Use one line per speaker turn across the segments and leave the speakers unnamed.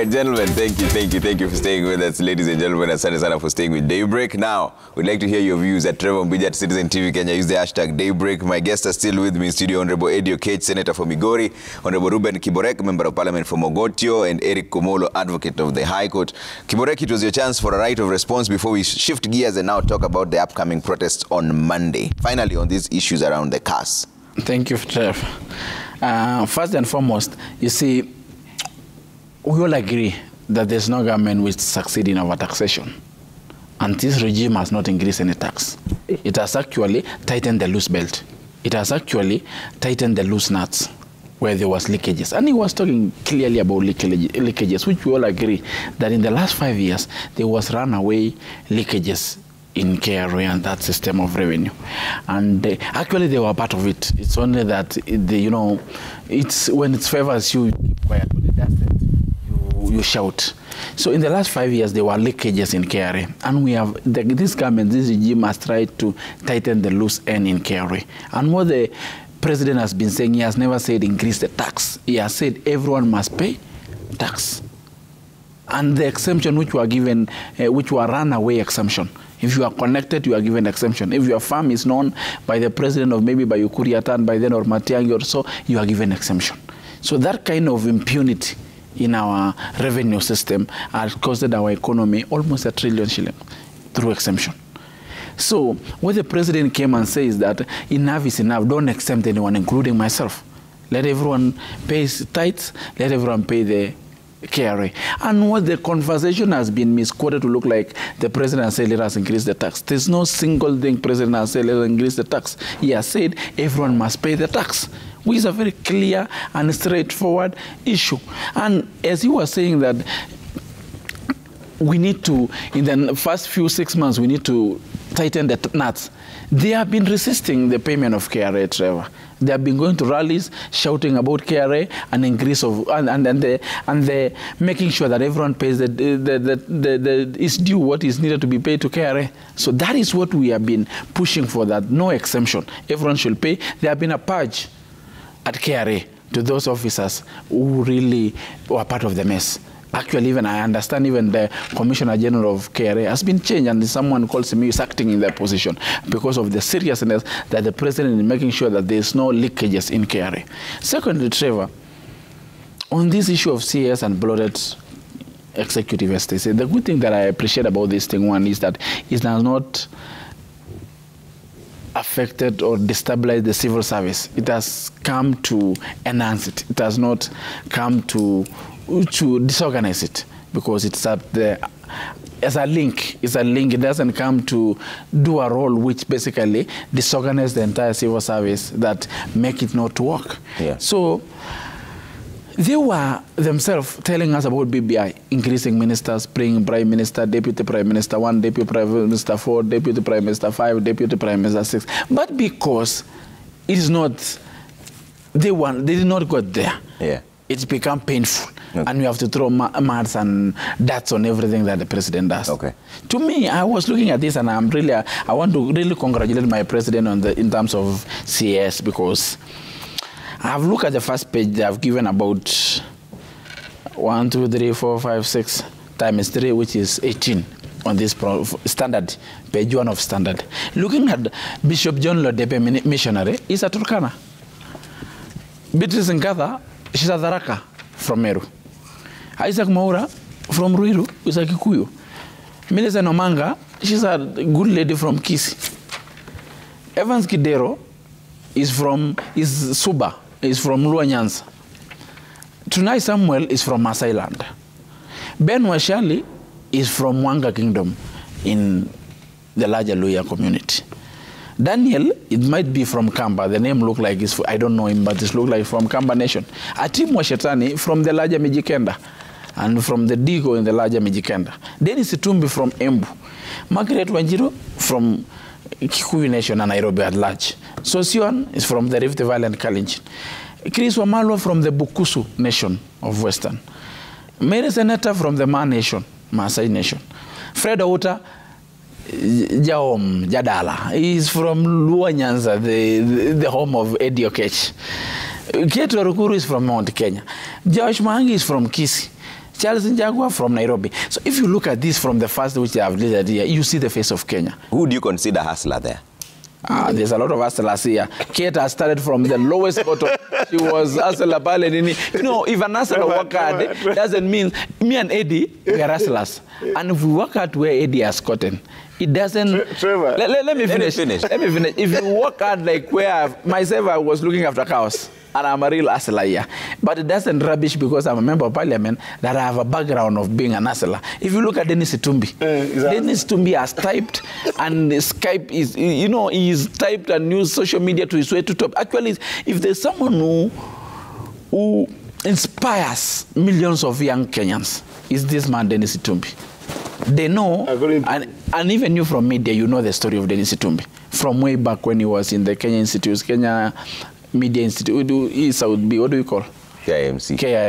right, gentlemen, thank you for staying with us. Ladies and gentlemen, asante sana for staying with Daybreak. Now, we'd like to hear your views at Trevor Mbija at Citizen TV Kenya. Use the hashtag Daybreak. My guests are still with me in studio, Honorable Eddie Okech, Senator for Migori, Honorable Ruben Kiborek, Member of Parliament for Mogotio, and Eric Komolo, Advocate of the High Court. Kiborek, it was your chance for a right of response before we shift gears and now talk about the upcoming protests on Monday. Finally, on these issues around the CAS.
Thank you, Trev. First and foremost, you see, we all agree that there's no government which succeeds in overtaxation. And this regime has not increased any tax. It has actually tightened the loose belt. It has actually tightened the loose nuts where there was leakages. And he was talking clearly about leakages, which we all agree that in the last 5 years, there was runaway leakages in KRA and that system of revenue. And actually, they were part of it. It's only that, it's when it favors you, you keep quiet. When it doesn't, you shout. So in the last 5 years, there were leakages in KRA. And we have, this government, this regime has tried to tighten the loose end in KRA. And what the president has been saying, he has never said increase the tax. He has said everyone must pay tax. And the exemption which were given, which were runaway exemption. If you are connected, you are given exemption. If your farm is known by the president or maybe by Ukuriatan, by then or Matiangi or so, you are given exemption. So that kind of impunity in our revenue system has costed our economy almost $1 trillion through exemption. So what the president came and says that enough is enough, don't exempt anyone, including myself. Let everyone pay tithes, let everyone pay the KRA. And what the conversation has been misquoted to look like the president has said, let us increase the tax. There's no single thing president has said, let us increase the tax. He has said everyone must pay the tax, which is a very clear and straightforward issue. And as he was saying that we need to, in the first few 6 months, we need to tighten the nuts. They have been resisting the payment of KRA, Trevor. They have been going to rallies shouting about KRA and increase of and the making sure that everyone pays the is due what is needed to be paid to KRA. So that is what we have been pushing for, that no exemption. Everyone should pay. There have been a purge at KRA to those officers who really were part of the mess. Actually, even I understand even the Commissioner General of KRA has been changed, and someone calls me is acting in that position because of the seriousness that the president is making sure that there's no leakages in KRA. Secondly, Trevor, on this issue of CAS and bloated executive estates, the good thing that I appreciate about this thing, one, is that it has not affected or destabilized the civil service. It has come to enhance it. It has not come to disorganize it, because it's at the as a link. It's a link. It doesn't come to do a role which basically disorganizes the entire civil service that make it not work. Yeah. So they were themselves telling us about BBI, increasing ministers, bringing prime minister, deputy prime minister 1, deputy prime minister 4, deputy prime minister 5, deputy prime minister 6. But because it is not, they did not go there. Yeah. It's become painful. Okay. And we have to throw maths and darts on everything that the president does. Okay. To me, I was looking at this, and I want to really congratulate my president on in terms of CAS, because I've looked at the first page. They have given about 1, 2, 3, 4, 5, 6 times 3, which is 18 on this standard, page 1 of standard. Looking at Bishop John Lodepe, missionary, is a Turkana. Beatrice Nkatha, she's a Tharaka from Meru. Isaac Maura from Ruiru is a Kikuyu. Millicent Omanga, she's a good lady from Kisi. Evans Kidero is from Suba, is from Luanyanza. Tunai Samuel is from Masai Land. Ben Washali is from Wanga Kingdom in the larger Luya community. Daniel, it might be from Kamba. The name look like it's, I don't know him, but it look like from Kamba Nation. Atim Washetani from the larger Mijikenda, and from the Digo in the larger Mijikenda. Dennis Itumbi from Embu. Margaret Wanjiru from Kikuyu Nation and Nairobi at large. Sosion is from the Rift Valley and Kalenjin. Chris Wamalwa from the Bukusu Nation of Western. Mary Seneta from the Ma Nation, Maasai Nation. Fred Outa, Jaom Jadala. He's from Luanyanza, the home of Eddie Okech. Keto Rukuru is from Mount Kenya. Josh Mangi is from Kisi. Charles Njagua from Nairobi. So if you look at this from the first which I have listed here, you see the face of Kenya.
Who do you consider hustler there?
There's a lot of hustlers here. Kate has started from the lowest bottom. She was hustler. You know, if an hustler work hard, doesn't mean me and Eddie, we are hustlers. And if we work hard where Eddie has gotten, it doesn't.
Trevor,
let me finish. Let me finish. If you work hard like where myself, I was looking after cows. And I'm a real hustler here. But it doesn't rubbish because I'm a member of parliament that I have a background of being an hustler. If you look at Dennis Itumbi, Dennis Itumbi has typed and Skype is, you know, he's typed and used social media to his way to top. Actually, if there's someone who inspires millions of young Kenyans, is this man, Dennis Itumbi. They know, and even you from media, you know the story of Dennis Itumbi. From way back when he was in the Kenya Institute, Kenya Media Institute, what do you call?
KIMC. Kenya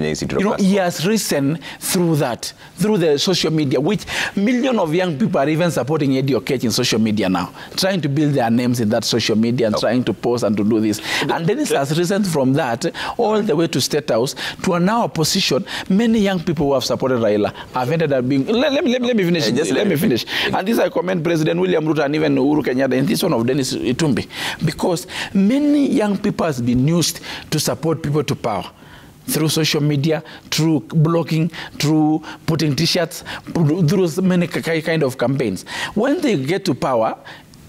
Institute
You know, he has risen through that, through the social media, which millions of young people are even supporting Eddie Okech in social media now, trying to build their names in that social media and trying to post and to do this. And Dennis has risen from that all the way to State House to now a position. Many young people who have supported Raila have ended up being. Let me finish. Let me finish. And this I commend President William Ruto and even Uhuru Kenyatta in this one of Dennis Itumbi, because many young people has been used to support people to power. Through social media, through blogging, through putting T-shirts, through many kind of campaigns. When they get to power,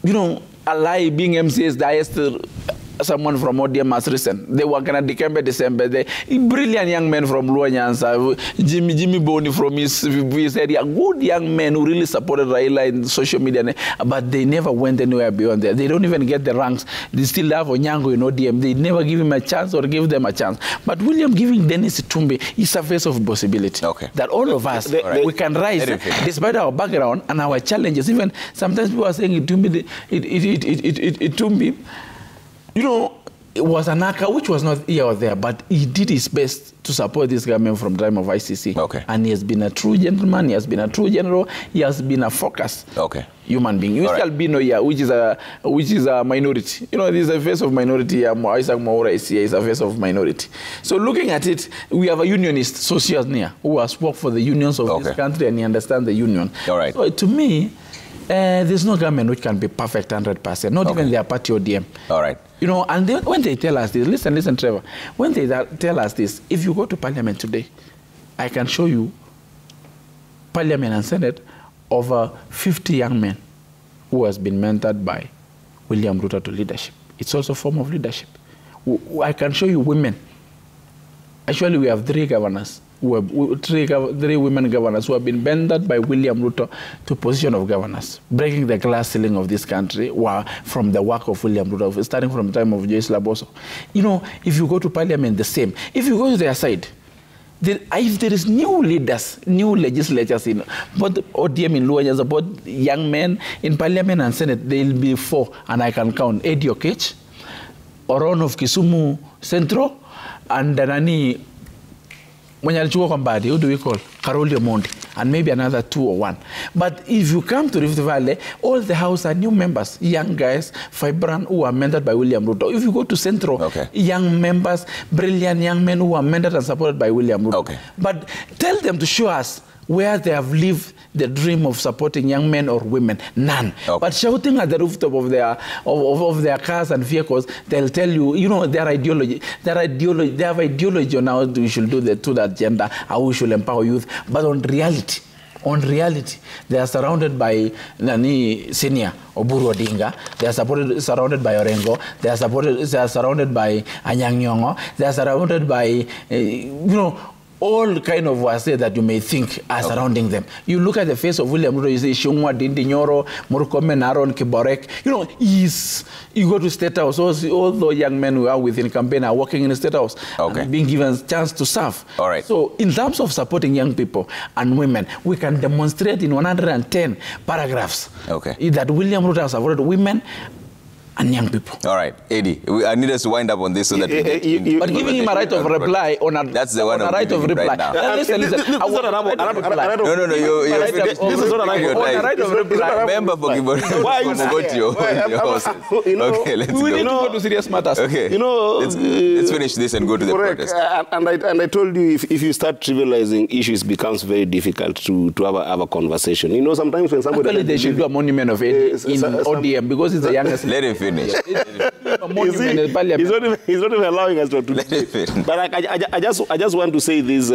you know, a lie being MCS, the highest someone from ODM has risen. They were going to December. The brilliant young men from Luanyansa, Jimmy Boni from his area, good young men who really supported Raila in social media, but they never went anywhere beyond there. They don't even get the ranks. They still have Onyango in ODM. They never give him a chance or give them a chance. But William giving Dennis Itumbi is a face of possibility.
Okay.
That all of us, we can rise despite our background and our challenges. Even sometimes people are saying Itumbi, you know, it was an actor which was not here or there, but he did his best to support this government from the time of ICC.
Okay.
And he has been a true gentleman, he has been a true general, he has been a focused human being. You still be no here, which is a minority. You know, this is a face of minority. Isaac Mwaura is here, is a face of minority. So looking at it, we have a unionist, Socias Nia, who has worked for the unions of this country and he understands the union.
All right.
So to me, there's no government which can be perfect 100%, not even their party ODM.
All right.
You know, and when they tell us this, listen, Trevor, when they tell us this, if you go to Parliament today, I can show you Parliament and Senate over 50 young men who has been mentored by William Ruto to leadership. It's also a form of leadership. I can show you women. Actually, we have 3 governors. Three women governors who have been mentored by William Ruto to position of governors, breaking the glass ceiling of this country from the work of William Ruto, starting from the time of Joyce Laboso. You know, if you go to Parliament, the same. If you go to their side, if there is new leaders, new legislatures in both ODM in Luanyansa, both young men in Parliament and Senate, there will be 4, and I can count Eddie Okech, Oron of Kisumu Central, and Danani. When you Mbadi, who do we call? Karoli Omondi, and maybe another 2 or 1. But if you come to Rift Valley, all the house are new members, young guys, vibrant, who are mentored by William Ruto. If you go to Central, young members, brilliant young men who are mentored and supported by William Ruto. But tell them to show us where they have lived the dream of supporting young men or women. None. But shouting at the rooftop of their cars and vehicles, they'll tell you, you know, their ideology. They have ideology on how we should do to that agenda, how we should empower youth. But on reality, they are surrounded by Nani Senior, Oburu Odinga. They are surrounded by Orengo. They are surrounded by Anyang' Nyong'o. They are surrounded by, you know, all kind of wase that you may think are surrounding them. You look at the face of William Ruto, you see Shungwa, Dindi Nyoro, Murkomen, Aaron, Kiborek. You know, you go to State House, all the young men who are within campaign are working in the State House and being given a chance to serve.
All right.
So in terms of supporting young people and women, we can demonstrate in 110 paragraphs that William Ruto has supported women and young people.
All right, Eddie, I need us to wind up on this so that we get
but giving him a right of reply on a,
that's the one
on a right of reply.
right now.
Listen.
No, you're
This is not a right of reply.
Remember for
Why you
your horses. Okay, let's
We need to
go.
go to serious matters.
Okay, let's finish this and go to the protest.
And I told you, if you start trivializing issues, it becomes very difficult to have a conversation. You know, sometimes when somebody...
Actually, they should do a monument of it in ODM because it's the youngest.
Let him finish.
A monument in Parliament.
He's not even allowing us to do
Let him finish.
But I just want to say this,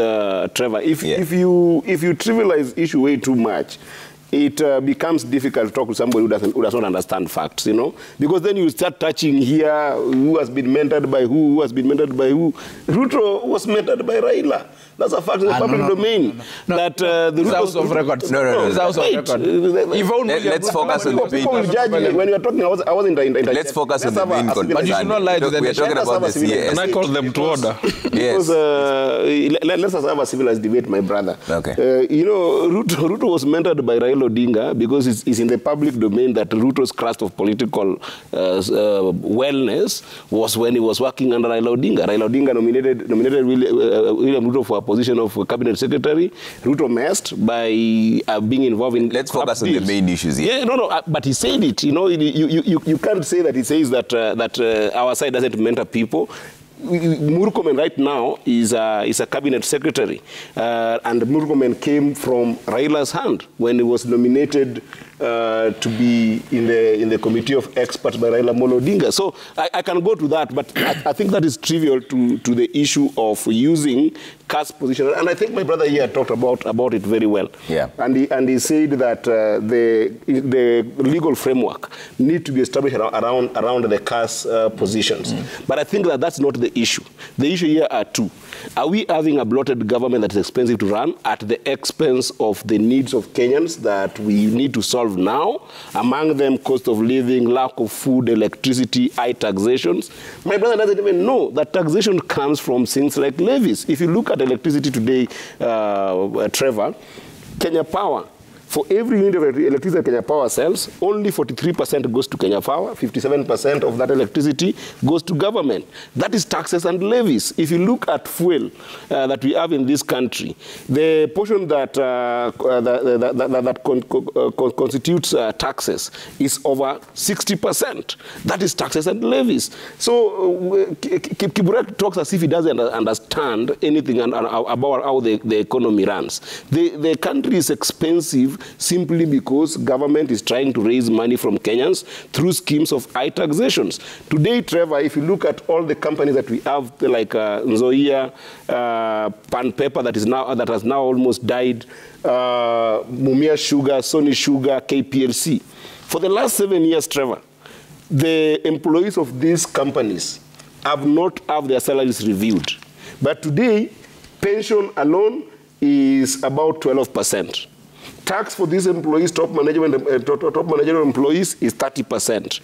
Trevor. If you trivialize issue way too much, it becomes difficult to talk to somebody who does not understand facts, you know, because then you start touching here who has been mentored by who has been mentored by who. Ruto was mentored by Raila. That's a fact in the public domain. That the
House of Records.
No.
House of Records.
Let's focus on the main.
People will judge me when you are talking. I wasn't
Let's focus on the main concern.
But you should not lie to them.
We are talking about the CAS.
And I call them to order.
Because let's have a civilized debate, my brother.
Okay.
You know, Ruto was mentored by Raila Odinga because it's in the public domain that Ruto's crust of political wellness was when he was working under Raila Odinga. Raila Odinga nominated William Ruto for a position of cabinet secretary. Ruto messed by being involved in...
Let's focus on the main issues here.
Yeah, no, but he said it. You know, you can't say that he says that our side doesn't mentor people. Murkomen right now is a cabinet secretary, and Murkomen came from Raila's hand when he was nominated to be in the committee of experts by Raila Molo Odinga. So I can go to that, but I think that is trivial to the issue of using CAS position. And I think my brother here talked about it very well.
Yeah.
And he said that the legal framework need to be established around the CAS positions. But I think that that's not the issue. The issue here are two. Are we having a bloated government that is expensive to run at the expense of the needs of Kenyans that we need to solve now? Among them, cost of living, lack of food, electricity, high taxations. My brother doesn't even know that taxation comes from things like levies. If you look at electricity today, Trevor, Kenya Power, for every unit of electricity that Kenya Power sells, only 43% goes to Kenya Power, 57% of that electricity goes to government. That is taxes and levies. If you look at fuel that we have in this country, the portion that constitutes taxes is over 60%. That is taxes and levies. So Kiburek talks as if he doesn't understand anything about how the economy runs. The country is expensive simply because government is trying to raise money from Kenyans through schemes of high taxations. Today, Trevor, if you look at all the companies that we have, like Nzoia, Pan Paper that has now almost died, Mumia Sugar, Sony Sugar, KPLC. For the last 7 years, Trevor, the employees of these companies have not had their salaries reviewed. But today, pension alone is about 12%. Tax for these employees, top management employees, is 30%.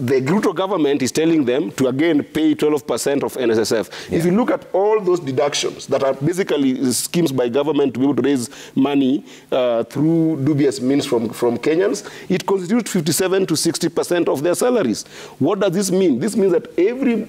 The Ruto government is telling them to again pay 12% of NSSF. Yeah. If you look at all those deductions that are basically schemes by government to be able to raise money through dubious means from Kenyans, it constitutes 57 to 60% of their salaries. What does this mean? This means that every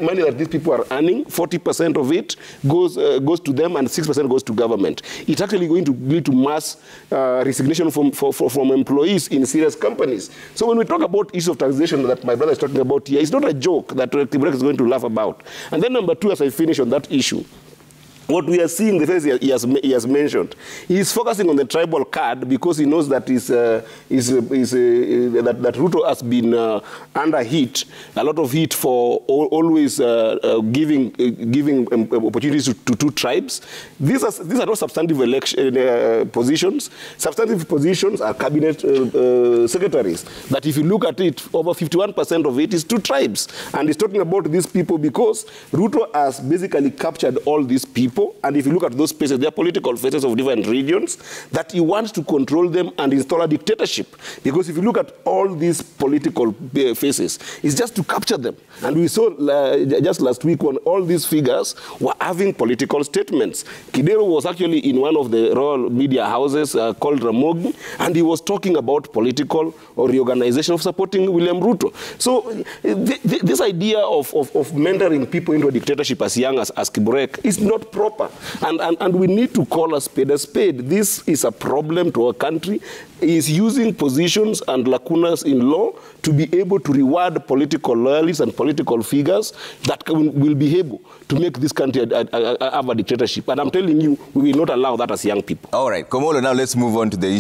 money that these people are earning, 40% of it goes to them and 6% goes to government. It's actually going to lead to mass resignation from employees in serious companies. So when we talk about issues of taxation that my brother is talking about here, it's not a joke that Kiburek is going to laugh about. And then number two, as I finish on that issue, what we are seeing, the face he has mentioned, he is focusing on the tribal card because he knows that that Ruto has been under heat, a lot of heat for always giving opportunities to two tribes. These are not substantive positions. Substantive positions are cabinet secretaries. That if you look at it, over 51% of it is two tribes. And he's talking about these people because Ruto has basically captured all these people people, and if you look at those spaces, they are political faces of different regions, that he wants to control them and install a dictatorship. Because if you look at all these political faces, it's just to capture them. And we saw just last week when all these figures were having political statements. Kidero was actually in one of the royal media houses called Ramogi, and he was talking about political or reorganization of supporting William Ruto. So this idea of mentoring people into a dictatorship as young as Kiburek is not proper. And we need to call a spade a spade. This is a problem to our country. He is using positions and lacunas in law to be able to reward political loyalists and political figures that will be able to make this country have a dictatorship. And I'm telling you, we will not allow that as young people.
All right, Komolo, now let's move on to the issue